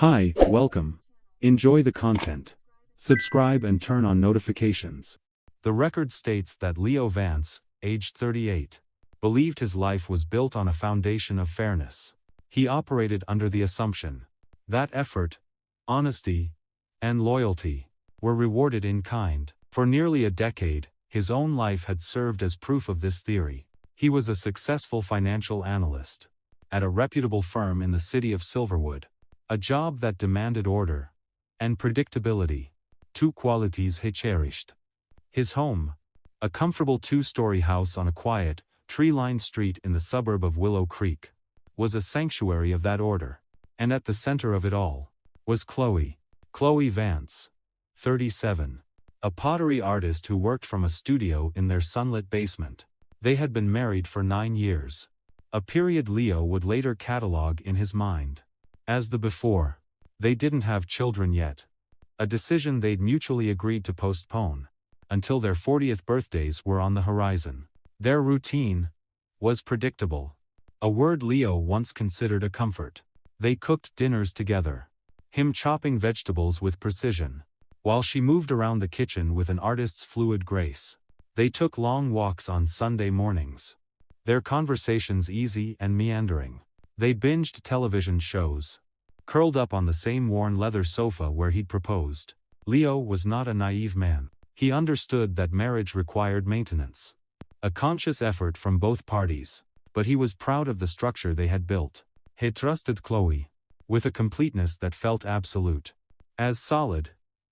Hi, welcome. Enjoy the content. Subscribe and turn on notifications. The record states that Leo Vance, aged 38, believed his life was built on a foundation of fairness. He operated under the assumption that effort, honesty, and loyalty were rewarded in kind. For nearly a decade, his own life had served as proof of this theory. He was a successful financial analyst at a reputable firm in the city of Silverwood, a job that demanded order and predictability, two qualities he cherished. His home, a comfortable two-story house on a quiet, tree-lined street in the suburb of Willow Creek, was a sanctuary of that order. And at the center of it all was Chloe Vance, 37, a pottery artist who worked from a studio in their sunlit basement. They had been married for 9 years, a period Leo would later catalog in his mind as the before. They didn't have children yet, a decision they'd mutually agreed to postpone until their 40th birthdays were on the horizon. Their routine was predictable, a word Leo once considered a comfort. They cooked dinners together, him chopping vegetables with precision, while she moved around the kitchen with an artist's fluid grace. They took long walks on Sunday mornings, their conversations easy and meandering. They binged television shows, curled up on the same worn leather sofa where he'd proposed. Leo was not a naive man. He understood that marriage required maintenance, a conscious effort from both parties, but he was proud of the structure they had built. He trusted Chloe with a completeness that felt absolute, as solid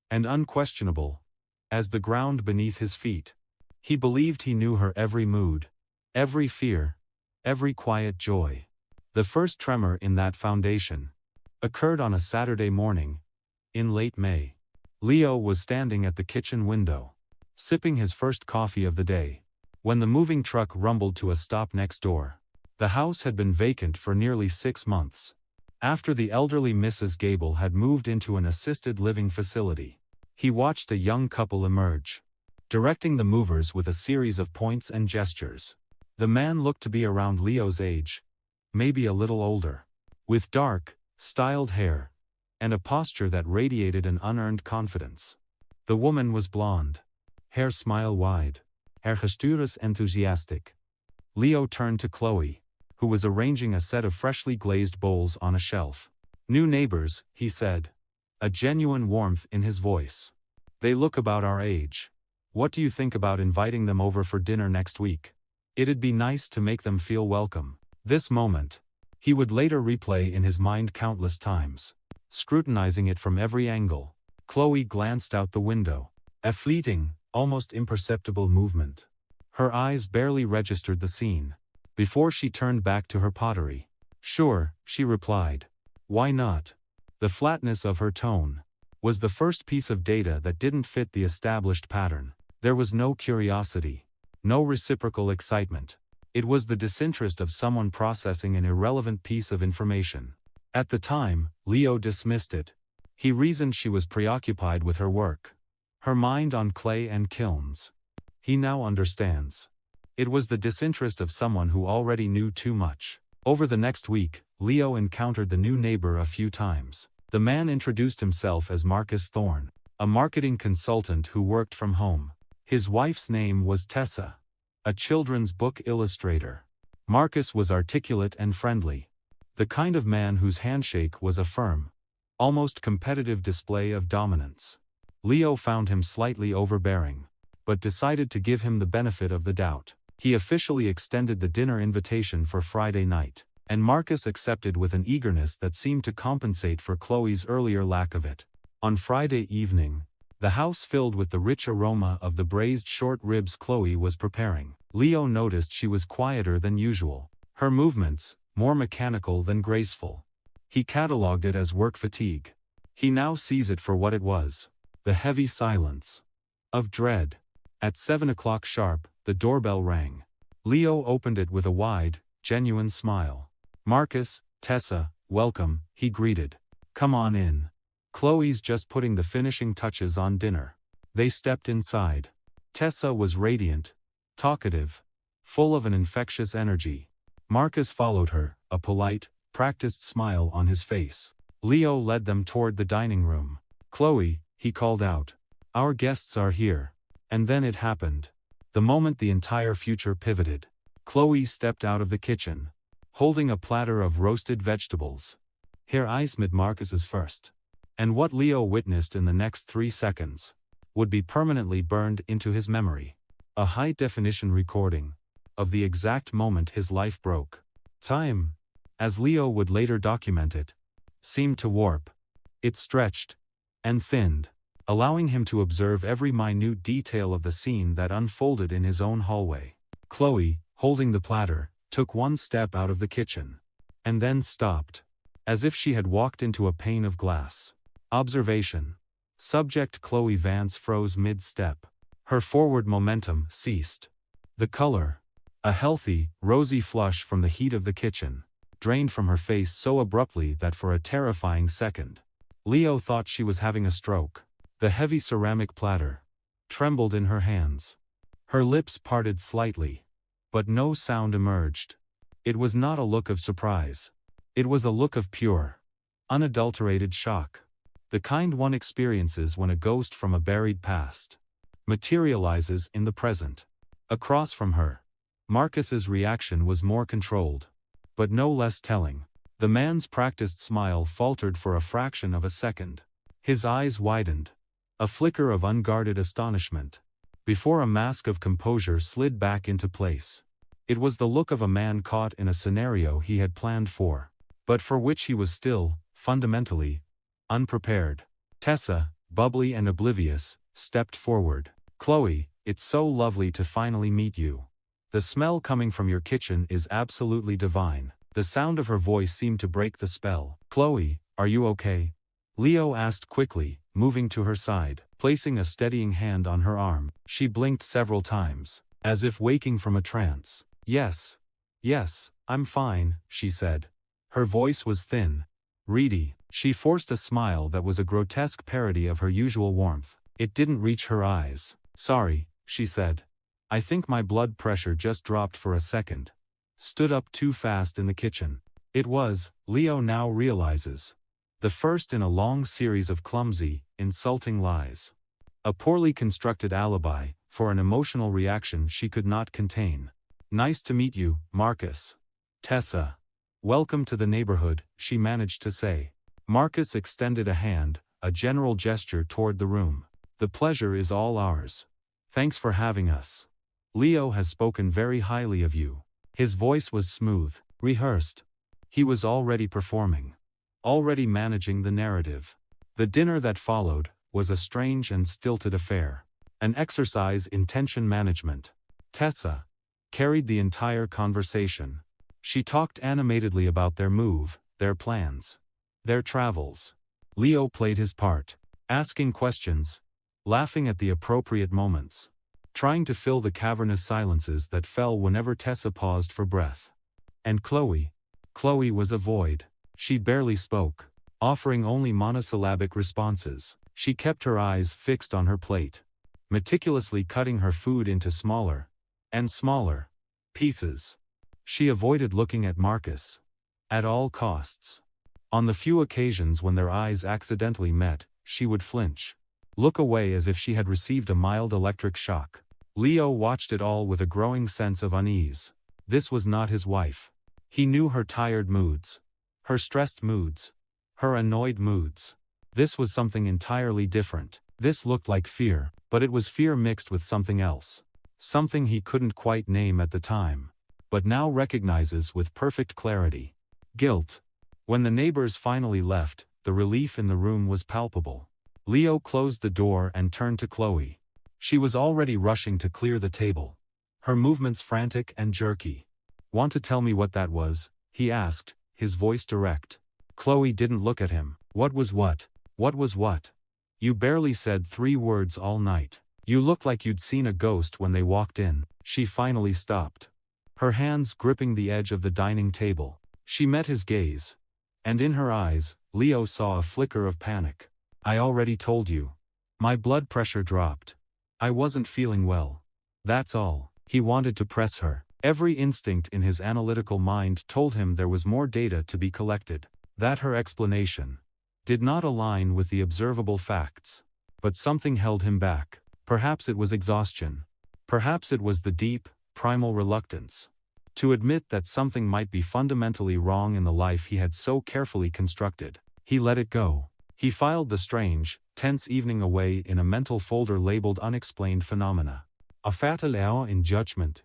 and unquestionable as the ground beneath his feet. He believed he knew her every mood, every fear, every quiet joy. The first tremor in that foundation occurred on a Saturday morning in late May. Leo was standing at the kitchen window, sipping his first coffee of the day, when the moving truck rumbled to a stop next door. The house had been vacant for nearly 6 months, after the elderly Mrs. Gable had moved into an assisted living facility. He watched a young couple emerge, directing the movers with a series of points and gestures. The man looked to be around Leo's age, maybe a little older, with dark, styled hair, and a posture that radiated an unearned confidence. The woman was blonde, hair smile wide, her gestuures enthusiastic. Leo turned to Chloe, who was arranging a set of freshly glazed bowls on a shelf. "New neighbors," he said, a genuine warmth in his voice. "They look about our age. What do you think about inviting them over for dinner next week? It'd be nice to make them feel welcome." This moment, he would later replay in his mind countless times, scrutinizing it from every angle. Chloe glanced out the window, a fleeting, almost imperceptible movement. Her eyes barely registered the scene, before she turned back to her pottery. "Sure," she replied. "Why not?" The flatness of her tone was the first piece of data that didn't fit the established pattern. There was no curiosity, no reciprocal excitement. It was the disinterest of someone processing an irrelevant piece of information. At the time, Leo dismissed it. He reasoned she was preoccupied with her work, her mind on clay and kilns. He now understands. It was the disinterest of someone who already knew too much. Over the next week, Leo encountered the new neighbor a few times. The man introduced himself as Marcus Thorne, a marketing consultant who worked from home. His wife's name was Tessa, a children's book illustrator. Marcus was articulate and friendly, the kind of man whose handshake was a firm, almost competitive display of dominance. Leo found him slightly overbearing, but decided to give him the benefit of the doubt. He officially extended the dinner invitation for Friday night, and Marcus accepted with an eagerness that seemed to compensate for Chloe's earlier lack of it. On Friday evening, the house filled with the rich aroma of the braised short ribs Chloe was preparing. Leo noticed she was quieter than usual, her movements more mechanical than graceful. He catalogued it as work fatigue. He now sees it for what it was, the heavy silence of dread. At 7 o'clock sharp, the doorbell rang. Leo opened it with a wide, genuine smile. "Marcus, Tessa, welcome," he greeted. "Come on in. Chloe's just putting the finishing touches on dinner." They stepped inside. Tessa was radiant, talkative, full of an infectious energy. Marcus followed her, a polite, practiced smile on his face. Leo led them toward the dining room. "Chloe," he called out. "Our guests are here." And then it happened. The moment the entire future pivoted. Chloe stepped out of the kitchen, holding a platter of roasted vegetables. Her eyes met Marcus's first. And what Leo witnessed in the next 3 seconds would be permanently burned into his memory. A high-definition recording of the exact moment his life broke. Time, as Leo would later document it, seemed to warp. It stretched and thinned, allowing him to observe every minute detail of the scene that unfolded in his own hallway. Chloe, holding the platter, took one step out of the kitchen. And then stopped, as if she had walked into a pane of glass. Observation. Subject Chloe Vance froze mid-step. Her forward momentum ceased. The color, a healthy, rosy flush from the heat of the kitchen, drained from her face so abruptly that for a terrifying second, Leo thought she was having a stroke. The heavy ceramic platter trembled in her hands. Her lips parted slightly, but no sound emerged. It was not a look of surprise. It was a look of pure, unadulterated shock. The kind one experiences when a ghost from a buried past materializes in the present. Across from her, Marcus's reaction was more controlled, but no less telling. The man's practiced smile faltered for a fraction of a second. His eyes widened, a flicker of unguarded astonishment, before a mask of composure slid back into place. It was the look of a man caught in a scenario he had planned for, but for which he was still, fundamentally, unprepared. Tessa, bubbly and oblivious, stepped forward. "Chloe, it's so lovely to finally meet you. The smell coming from your kitchen is absolutely divine." The sound of her voice seemed to break the spell. "Chloe, are you okay?" Leo asked quickly, moving to her side. Placing a steadying hand on her arm, she blinked several times, as if waking from a trance. Yes, I'm fine," she said. Her voice was thin, reedy. She forced a smile that was a grotesque parody of her usual warmth. It didn't reach her eyes. "Sorry," she said. "I think my blood pressure just dropped for a second. Stood up too fast in the kitchen." It was, Leo now realizes, the first in a long series of clumsy, insulting lies. A poorly constructed alibi for an emotional reaction she could not contain. "Nice to meet you, Marcus." "Tessa. Welcome to the neighborhood," she managed to say. Marcus extended a hand, a general gesture toward the room. "The pleasure is all ours. Thanks for having us. Leo has spoken very highly of you." His voice was smooth, rehearsed. He was already performing, already managing the narrative. The dinner that followed was a strange and stilted affair, an exercise in tension management. Tessa carried the entire conversation. She talked animatedly about their move, their plans, their travels. Leo played his part, asking questions, laughing at the appropriate moments, trying to fill the cavernous silences that fell whenever Tessa paused for breath. And Chloe was a void. She barely spoke, offering only monosyllabic responses. She kept her eyes fixed on her plate, meticulously cutting her food into smaller and smaller pieces. She avoided looking at Marcus at all costs. On the few occasions when their eyes accidentally met, she would flinch, look away as if she had received a mild electric shock. Leo watched it all with a growing sense of unease. This was not his wife. He knew her tired moods, her stressed moods, her annoyed moods. This was something entirely different. This looked like fear, but it was fear mixed with something else. Something he couldn't quite name at the time, but now recognizes with perfect clarity. Guilt. When the neighbors finally left, the relief in the room was palpable. Leo closed the door and turned to Chloe. She was already rushing to clear the table, her movements frantic and jerky. "Want to tell me what that was?" he asked, his voice direct. Chloe didn't look at him. "What was what? What was what? You barely said 3 words all night. You looked like you'd seen a ghost when they walked in." She finally stopped, her hands gripping the edge of the dining table. She met his gaze, and in her eyes, Leo saw a flicker of panic. "I already told you. My blood pressure dropped. I wasn't feeling well. That's all." He wanted to press her. Every instinct in his analytical mind told him there was more data to be collected. That her explanation, did not align with the observable facts. But something held him back. Perhaps it was exhaustion. Perhaps it was the deep, primal reluctance to admit that something might be fundamentally wrong in the life he had so carefully constructed. He let it go. He filed the strange, tense evening away in a mental folder labeled Unexplained Phenomena. A fatal error in judgment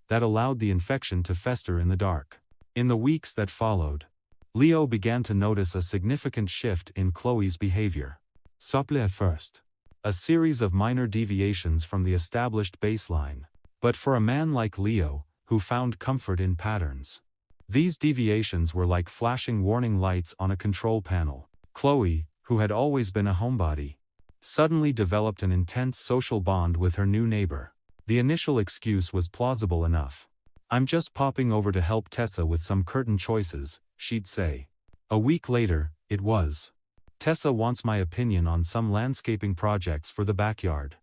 that allowed the infection to fester in the dark. In the weeks that followed, Leo began to notice a significant shift in Chloe's behavior. Subtle at first. A series of minor deviations from the established baseline. But for a man like Leo, who found comfort in patterns, these deviations were like flashing warning lights on a control panel. Chloe, who had always been a homebody, suddenly developed an intense social bond with her new neighbor. The initial excuse was plausible enough. "I'm just popping over to help Tessa with some curtain choices," she'd say. A week later, it was, "Tessa wants my opinion on some landscaping projects for the backyard."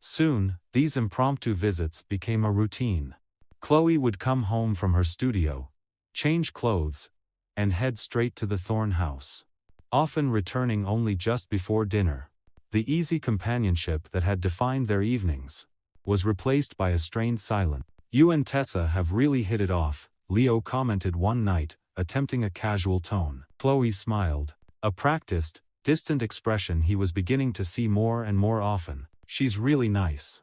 Soon, these impromptu visits became a routine. Chloe would come home from her studio, change clothes, and head straight to the Thorn house, often returning only just before dinner. The easy companionship that had defined their evenings was replaced by a strained silence. "You and Tessa have really hit it off," Leo commented one night, attempting a casual tone. Chloe smiled, a practiced, distant expression he was beginning to see more and more often. "She's really nice.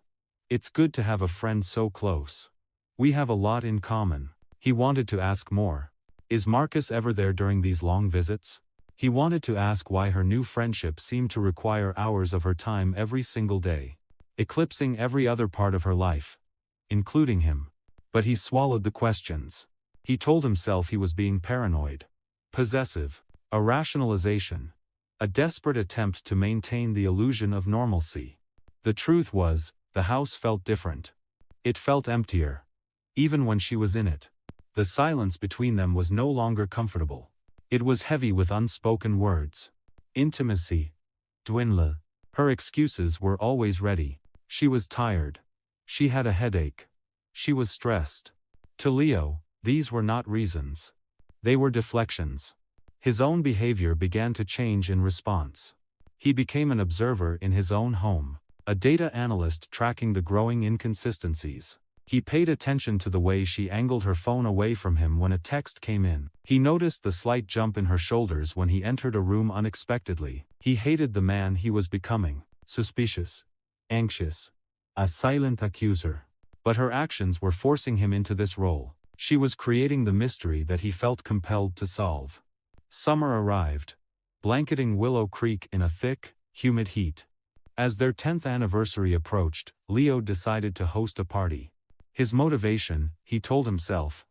It's good to have a friend so close. We have a lot in common." He wanted to ask more. "Is Marcus ever there during these long visits?" He wanted to ask why her new friendship seemed to require hours of her time every single day, eclipsing every other part of her life, including him. But he swallowed the questions. He told himself he was being paranoid, possessive, a rationalization, a desperate attempt to maintain the illusion of normalcy. The truth was, the house felt different. It felt emptier. Even when she was in it, the silence between them was no longer comfortable. It was heavy with unspoken words. Intimacy dwindled. Her excuses were always ready. She was tired. She had a headache. She was stressed. To Leo, these were not reasons. They were deflections. His own behavior began to change in response. He became an observer in his own home, a data analyst tracking the growing inconsistencies. He paid attention to the way she angled her phone away from him when a text came in. He noticed the slight jump in her shoulders when he entered a room unexpectedly. He hated the man he was becoming, suspicious, anxious, a silent accuser. But her actions were forcing him into this role. She was creating the mystery that he felt compelled to solve. Summer arrived, blanketing Willow Creek in a thick, humid heat. As their 10th anniversary approached, Leo decided to host a party. His motivation, he told himself,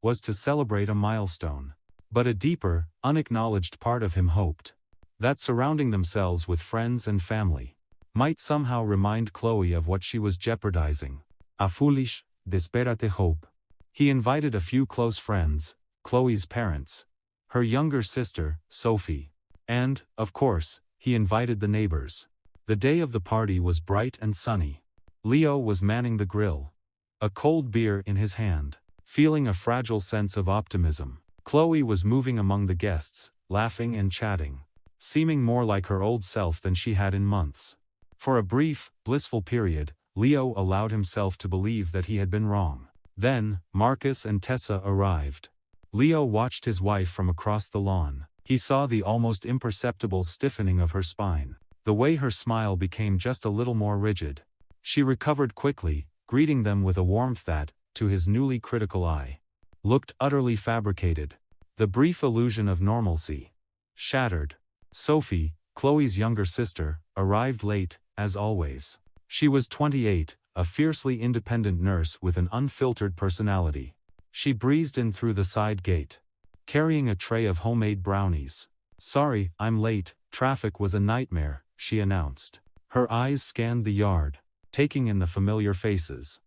was to celebrate a milestone. But a deeper, unacknowledged part of him hoped that surrounding themselves with friends and family might somehow remind Chloe of what she was jeopardizing. A foolish, desperate hope. He invited a few close friends, Chloe's parents, her younger sister, Sophie, and, of course, he invited the neighbors. The day of the party was bright and sunny. Leo was manning the grill, a cold beer in his hand, feeling a fragile sense of optimism. Chloe was moving among the guests, laughing and chatting, seeming more like her old self than she had in months. For a brief, blissful period, Leo allowed himself to believe that he had been wrong. Then, Marcus and Tessa arrived. Leo watched his wife from across the lawn. He saw the almost imperceptible stiffening of her spine, the way her smile became just a little more rigid. She recovered quickly, greeting them with a warmth that, to his newly critical eye, looked utterly fabricated. The brief illusion of normalcy shattered. Sophie, Chloe's younger sister, arrived late, as always. She was 28, a fiercely independent nurse with an unfiltered personality. She breezed in through the side gate, carrying a tray of homemade brownies. "Sorry, I'm late, traffic was a nightmare," she announced. Her eyes scanned the yard, taking in the familiar faces.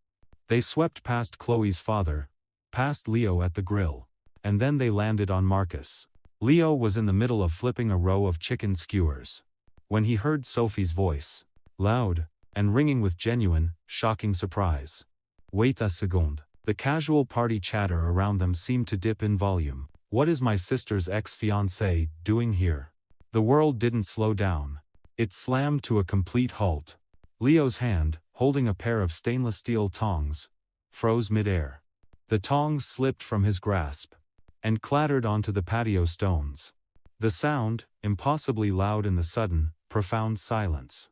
They swept past Chloe's father, past Leo at the grill, and then they landed on Marcus. Leo was in the middle of flipping a row of chicken skewers when he heard Sophie's voice, loud and ringing with genuine, shocking surprise. "Wait a second." The casual party chatter around them seemed to dip in volume. "What is my sister's ex-fiancé doing here?" The world didn't slow down. It slammed to a complete halt. Leo's hand, holding a pair of stainless steel tongs, froze midair. The tongs slipped from his grasp and clattered onto the patio stones. The sound, impossibly loud in the sudden, profound silence.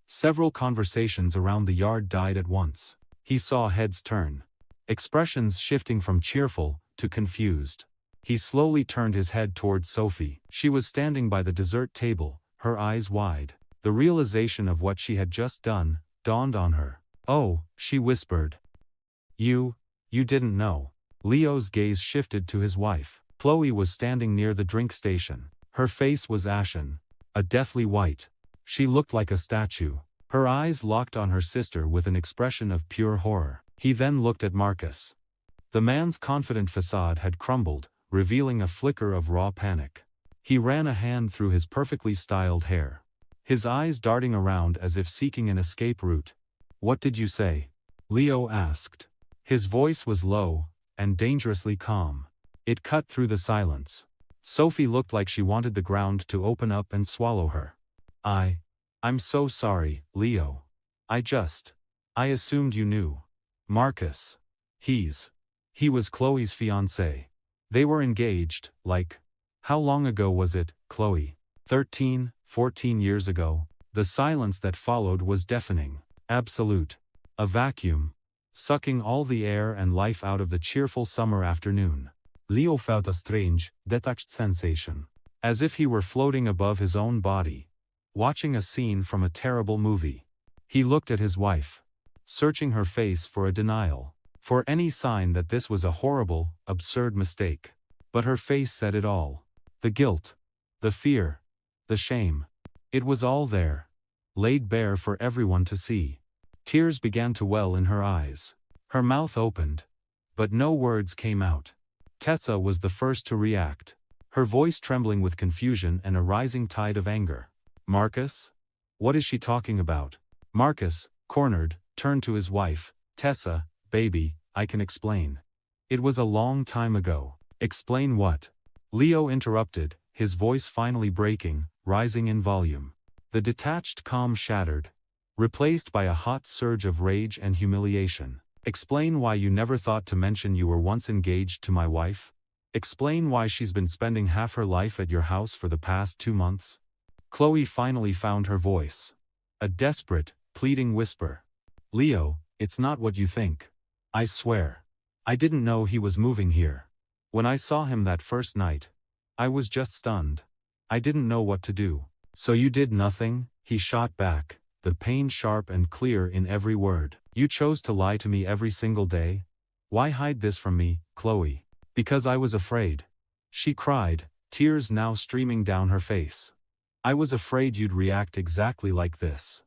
Several conversations around the yard died at once. He saw heads turn, expressions shifting from cheerful to confused. He slowly turned his head towards Sophie. She was standing by the dessert table, her eyes wide. The realization of what she had just done dawned on her. "Oh," she whispered. You didn't know." Leo's gaze shifted to his wife. Chloe was standing near the drink station. Her face was ashen, a deathly white. She looked like a statue. Her eyes locked on her sister with an expression of pure horror. He then looked at Marcus. The man's confident facade had crumbled, revealing a flicker of raw panic. He ran a hand through his perfectly styled hair, his eyes darting around as if seeking an escape route. "What did you say?" Leo asked. His voice was low and dangerously calm. It cut through the silence. Sophie looked like she wanted the ground to open up and swallow her. I'm so sorry, Leo. I assumed you knew. Marcus. He was Chloe's fiancé. They were engaged, how long ago was it, Chloe? 13, 14 years ago. The silence that followed was deafening, absolute. A vacuum, sucking all the air and life out of the cheerful summer afternoon. Leo felt a strange, detached sensation, as if he were floating above his own body, watching a scene from a terrible movie. He looked at his wife, searching her face for a denial, for any sign that this was a horrible, absurd mistake. But her face said it all. The guilt, the fear, the shame. It was all there, laid bare for everyone to see. Tears began to well in her eyes. Her mouth opened, but no words came out. Tessa was the first to react, her voice trembling with confusion and a rising tide of anger. "Marcus? What is she talking about?" Marcus, cornered, turned to his wife. "Tessa, baby, I can explain. It was a long time ago." "Explain what?" Leo interrupted, his voice finally breaking, rising in volume. The detached calm shattered, replaced by a hot surge of rage and humiliation. "Explain why you never thought to mention you were once engaged to my wife? Explain why she's been spending half her life at your house for the past 2 months? Chloe finally found her voice. A desperate, pleading whisper. "Leo, it's not what you think. I swear. I didn't know he was moving here. When I saw him that first night, I was just stunned. I didn't know what to do." "So you did nothing?" he shot back, the pain sharp and clear in every word. "You chose to lie to me every single day? Why hide this from me, Chloe?" "Because I was afraid," she cried, tears now streaming down her face. "I was afraid you'd react exactly like this.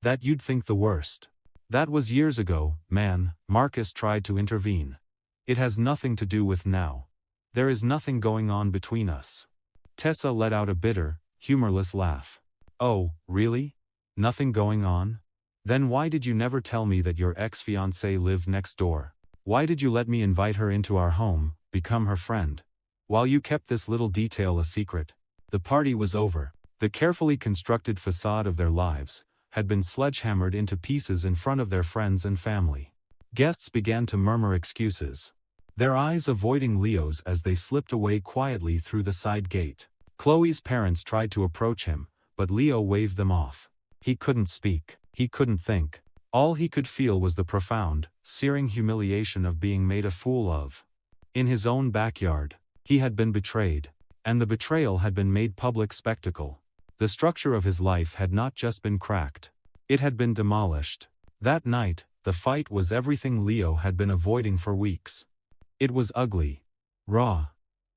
That you'd think the worst." "That was years ago, man," Marcus tried to intervene. "It has nothing to do with now. There is nothing going on between us." Tessa let out a bitter, humorless laugh. "Oh, really? Nothing going on? Then why did you never tell me that your ex-fiancée lived next door? Why did you let me invite her into our home, become her friend? While you kept this little detail a secret." The party was over. The carefully constructed facade of their lives had been sledgehammered into pieces in front of their friends and family. Guests began to murmur excuses, their eyes avoiding Leo's as they slipped away quietly through the side gate. Chloe's parents tried to approach him, but Leo waved them off. He couldn't speak. He couldn't think. All he could feel was the profound, searing humiliation of being made a fool of. In his own backyard, he had been betrayed, and the betrayal had been made public spectacle. The structure of his life had not just been cracked. It had been demolished. That night, the fight was everything Leo had been avoiding for weeks. It was ugly, raw,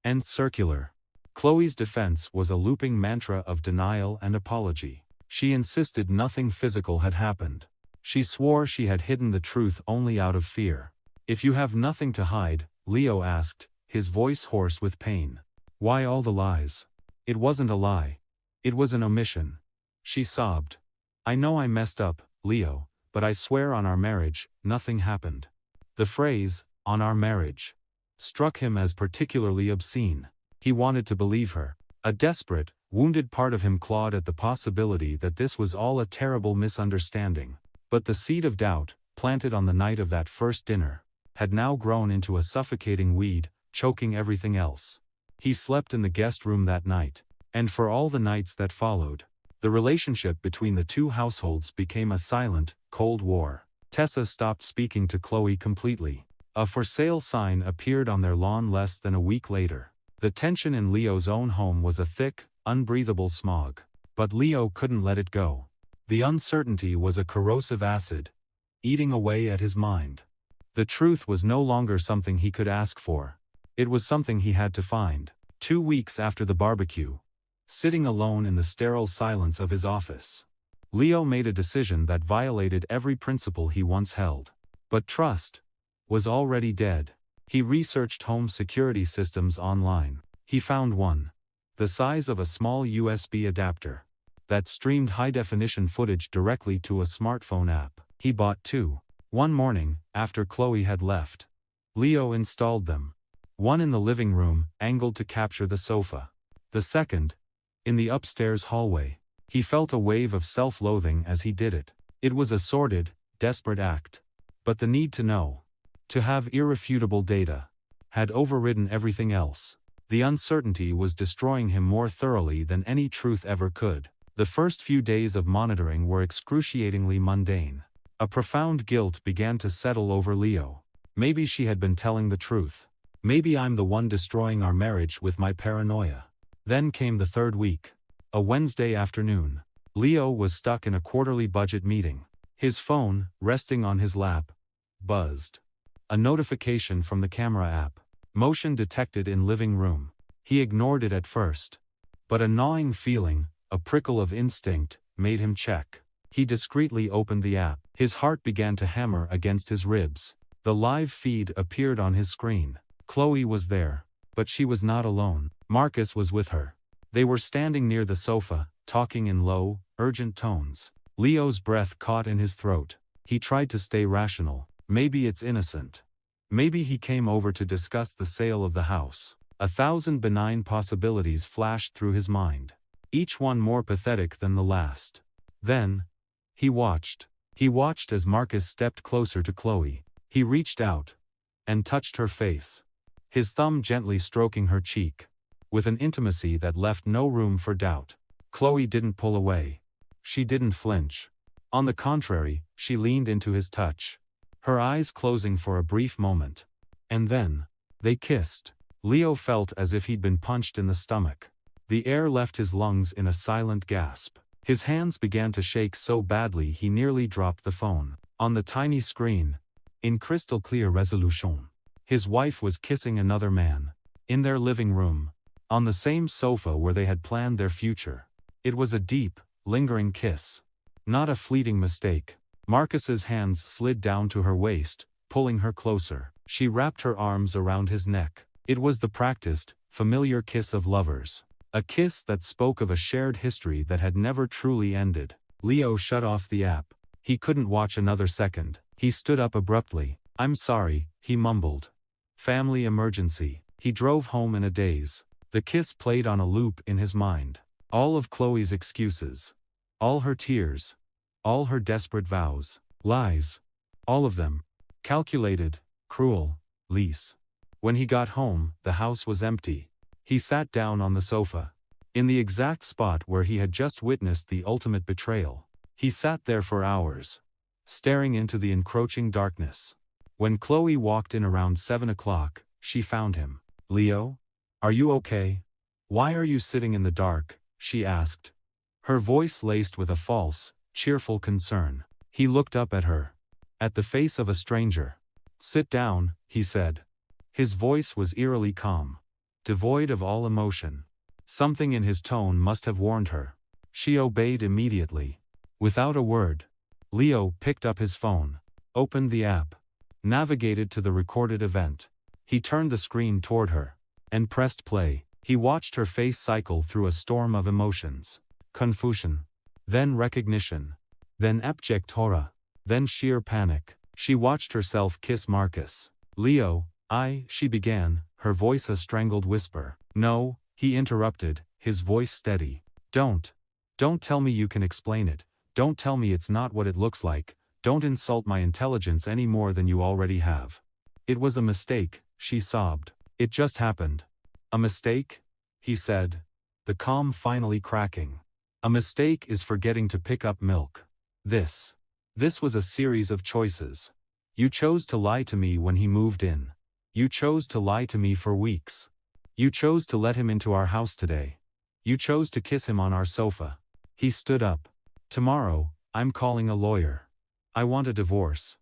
and circular. Chloe's defense was a looping mantra of denial and apology. She insisted nothing physical had happened. She swore she had hidden the truth only out of fear. "If you have nothing to hide," Leo asked, his voice hoarse with pain, "why all the lies?" "It wasn't a lie. It was an omission." She sobbed. "I know I messed up, Leo, but I swear on our marriage, nothing happened." The phrase, "on our marriage," struck him as particularly obscene. He wanted to believe her. A desperate, Wounded part of him clawed at the possibility that this was all a terrible misunderstanding. But the seed of doubt, planted on the night of that first dinner, had now grown into a suffocating weed, choking everything else. He slept in the guest room that night, and for all the nights that followed, the relationship between the two households became a silent, cold war. Tessa stopped speaking to Chloe completely. A for sale sign appeared on their lawn less than a week later. The tension in Leo's own home was a thick, unbreathable smog. But Leo couldn't let it go. The uncertainty was a corrosive acid, eating away at his mind. The truth was no longer something he could ask for. It was something he had to find. 2 weeks after the barbecue, sitting alone in the sterile silence of his office, Leo made a decision that violated every principle he once held. But trust was already dead. He researched home security systems online. He found one, the size of a small USB adapter, that streamed high-definition footage directly to a smartphone app. He bought two. One morning, after Chloe had left, Leo installed them. One in the living room, angled to capture the sofa. The second, in the upstairs hallway. He felt a wave of self-loathing as he did it. It was a sordid, desperate act. But the need to know, to have irrefutable data, had overridden everything else. The uncertainty was destroying him more thoroughly than any truth ever could. The first few days of monitoring were excruciatingly mundane. A profound guilt began to settle over Leo. Maybe she had been telling the truth. Maybe I'm the one destroying our marriage with my paranoia. Then came the third week. A Wednesday afternoon. Leo was stuck in a quarterly budget meeting. His phone, resting on his lap, buzzed. A notification from the camera app. Motion detected in living room. He ignored it at first. But a gnawing feeling, a prickle of instinct, made him check. He discreetly opened the app. His heart began to hammer against his ribs. The live feed appeared on his screen. Chloe was there. But she was not alone. Marcus was with her. They were standing near the sofa, talking in low, urgent tones. Leo's breath caught in his throat. He tried to stay rational. Maybe it's innocent. Maybe he came over to discuss the sale of the house. 1,000 benign possibilities flashed through his mind, each one more pathetic than the last. Then, he watched. He watched as Marcus stepped closer to Chloe. He reached out and touched her face, his thumb gently stroking her cheek, with an intimacy that left no room for doubt. Chloe didn't pull away. She didn't flinch. On the contrary, she leaned into his touch, her eyes closing for a brief moment. And then, they kissed. Leo felt as if he'd been punched in the stomach. The air left his lungs in a silent gasp. His hands began to shake so badly he nearly dropped the phone. On the tiny screen, in crystal clear resolution, his wife was kissing another man. In their living room, on the same sofa where they had planned their future. It was a deep, lingering kiss. Not a fleeting mistake. Marcus's hands slid down to her waist, pulling her closer. She wrapped her arms around his neck. It was the practiced, familiar kiss of lovers. A kiss that spoke of a shared history that had never truly ended. Leo shut off the app. He couldn't watch another second. He stood up abruptly. "I'm sorry," he mumbled. "Family emergency." He drove home in a daze. The kiss played on a loop in his mind. All of Chloe's excuses. All her tears. All her desperate vows. Lies. All of them. Calculated, cruel, lease. When he got home, the house was empty. He sat down on the sofa, in the exact spot where he had just witnessed the ultimate betrayal. He sat there for hours, staring into the encroaching darkness. When Chloe walked in around 7 o'clock, she found him. "Leo? Are you okay? Why are you sitting in the dark?" she asked, her voice laced with a false, cheerful concern. He looked up at her, at the face of a stranger. "Sit down," he said. His voice was eerily calm, devoid of all emotion. Something in his tone must have warned her. She obeyed immediately. Without a word, Leo picked up his phone, opened the app, navigated to the recorded event. He turned the screen toward her, and pressed play. He watched her face cycle through a storm of emotions. Confusion. Then recognition. Then abject horror. Then sheer panic. She watched herself kiss Marcus. "Leo, she began, her voice a strangled whisper. "No," he interrupted, his voice steady. Don't tell me you can explain it. Don't tell me it's not what it looks like. Don't insult my intelligence any more than you already have. It was a mistake, she sobbed. It just happened. A mistake? He said, the calm finally cracking. A mistake is forgetting to pick up milk. This was a series of choices. You chose to lie to me when he moved in. You chose to lie to me for weeks. You chose to let him into our house today. You chose to kiss him on our sofa. He stood up. Tomorrow, I'm calling a lawyer. I want a divorce.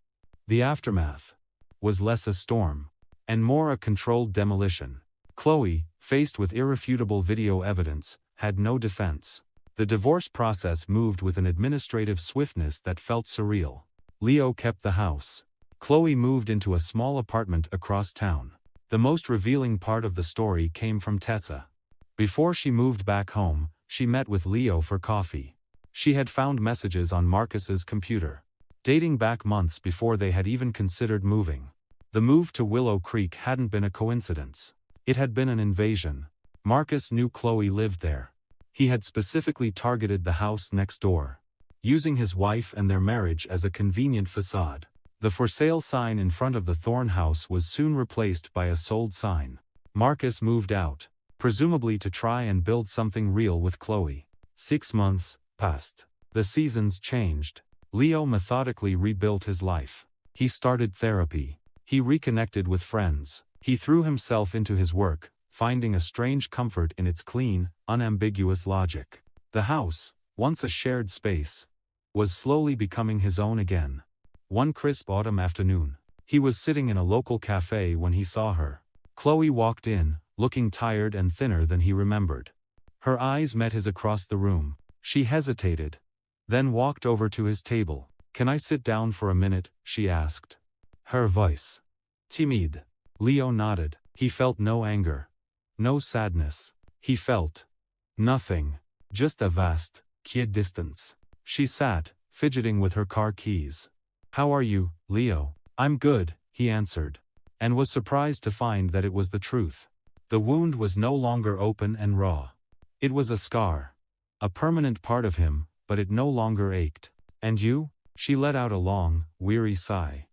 The aftermath was less a storm and more a controlled demolition. Chloe, faced with irrefutable video evidence, had no defense. The divorce process moved with an administrative swiftness that felt surreal. Leo kept the house. Chloe moved into a small apartment across town. The most revealing part of the story came from Tessa. Before she moved back home, she met with Leo for coffee. She had found messages on Marcus's computer, dating back months before they had even considered moving. The move to Willow Creek hadn't been a coincidence. It had been an invasion. Marcus knew Chloe lived there. He had specifically targeted the house next door, using his wife and their marriage as a convenient facade. The for sale sign in front of the Thorne house was soon replaced by a sold sign. Marcus moved out, presumably to try and build something real with Chloe. 6 months passed. The seasons changed. Leo methodically rebuilt his life. He started therapy. He reconnected with friends. He threw himself into his work, finding a strange comfort in its clean, unambiguous logic. The house, once a shared space, was slowly becoming his own again. One crisp autumn afternoon, he was sitting in a local cafe when he saw her. Chloe walked in, looking tired and thinner than he remembered. Her eyes met his across the room. She hesitated, then walked over to his table. "Can I sit down for a minute?" she asked. Her voice timid. Leo nodded. He felt no anger, no sadness. He felt nothing, just a vast, quiet distance. She sat, fidgeting with her car keys. "How are you, Leo?" "I'm good," he answered, and was surprised to find that it was the truth. The wound was no longer open and raw. It was a scar, a permanent part of him, but it no longer ached. "And you?" She let out a long, weary sigh.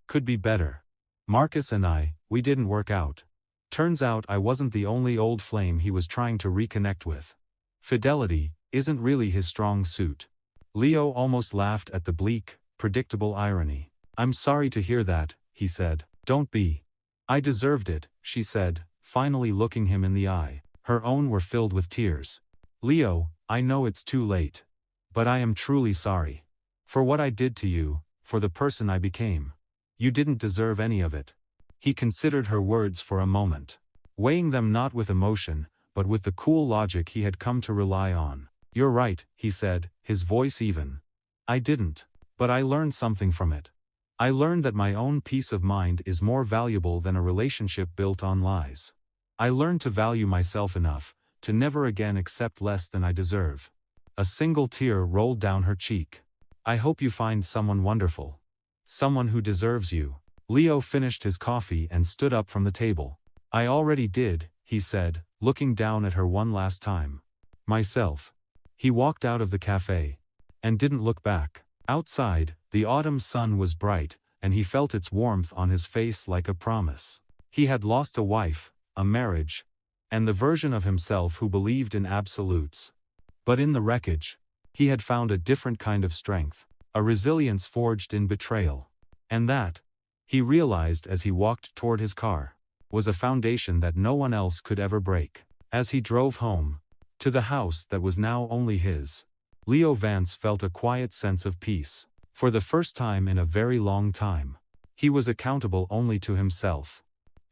"Could be better. Marcus and we didn't work out. Turns out I wasn't the only old flame he was trying to reconnect with. Fidelity isn't really his strong suit." Leo almost laughed at the bleak, predictable irony. "I'm sorry to hear that," he said. "Don't be. I deserved it," she said, finally looking him in the eye. Her own were filled with tears. "Leo, I know it's too late. But I am truly sorry. For what I did to you, for the person I became. You didn't deserve any of it." He considered her words for a moment, weighing them not with emotion, but with the cool logic he had come to rely on. "You're right," he said, his voice even. "I didn't. But I learned something from it. I learned that my own peace of mind is more valuable than a relationship built on lies. I learned to value myself enough to never again accept less than I deserve." A single tear rolled down her cheek. "I hope you find someone wonderful. Someone who deserves you." Leo finished his coffee and stood up from the table. "I already did," he said, looking down at her one last time. "Myself." He walked out of the cafe and didn't look back. Outside, the autumn sun was bright, and he felt its warmth on his face like a promise. He had lost a wife, a marriage, and the version of himself who believed in absolutes. But in the wreckage, he had found a different kind of strength, a resilience forged in betrayal. And that, he realized as he walked toward his car, was a foundation that no one else could ever break. As he drove home, to the house that was now only his, Leo Vance felt a quiet sense of peace. For the first time in a very long time, he was accountable only to himself.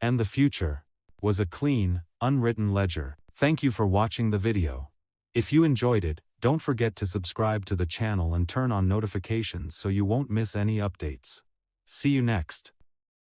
And the future was a clean, unwritten ledger. Thank you for watching the video. If you enjoyed it, don't forget to subscribe to the channel and turn on notifications so you won't miss any updates. See you next.